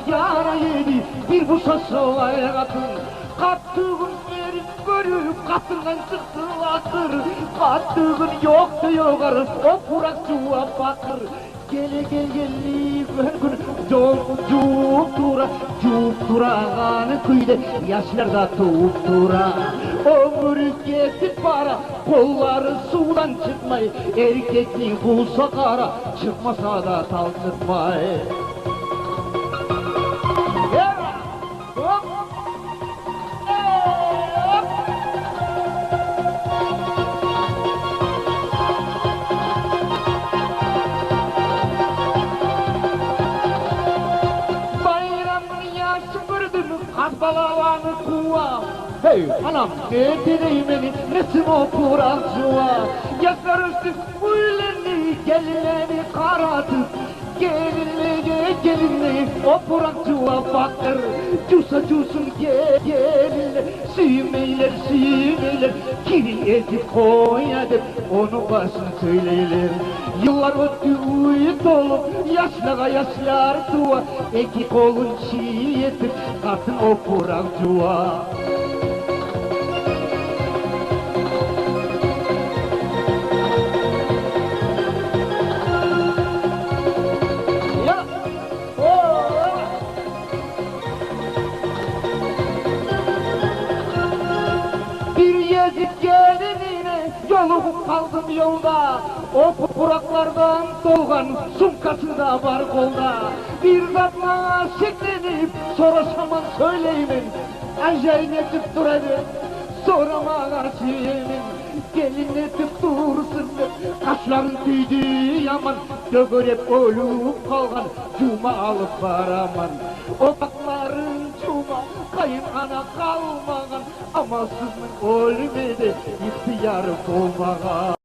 yara yedi bir bu saçılay katın. Kattığın verin görüp katından çıktı atır. Kattığın yoktu yukarı o kurakçuğa bakır. Gele gel gelli gün cuk durağanı kuyda yaşlarda tuğup dura. Ömür geçip para kolları sudan çıkmay. Erkekliğin bulsa kara çıkmasa da tal çıkmay. Balavanı kuva. Hey anam ne direyim beni nesim o kurakçuva. Yakarıştık uylenli gelinleri karatık. Gelinli o kurakçuva bakır. Cusa cusun gelinle süymeyler kiri eti koyadır onun başını söyleyler. Yıllar öttü uyut olup yaşlar tuva. Eki kolun çiğitip katın o kurakçuva. Yolup kaldım yolda, o kuraklardan dolgan sumkası da var kolda. Bir damla şeklenip sorasaman söyleyimin, acayip etip duradı, sorama şeyimin. Gelin etip dursun, kaşların tüydü yaman, dögörep ölüp kalgan, cuma alıp baraman. O bakların cuma, kayın ana kalmagan, ama sizin ölmedi, ihtiyarı olmagan.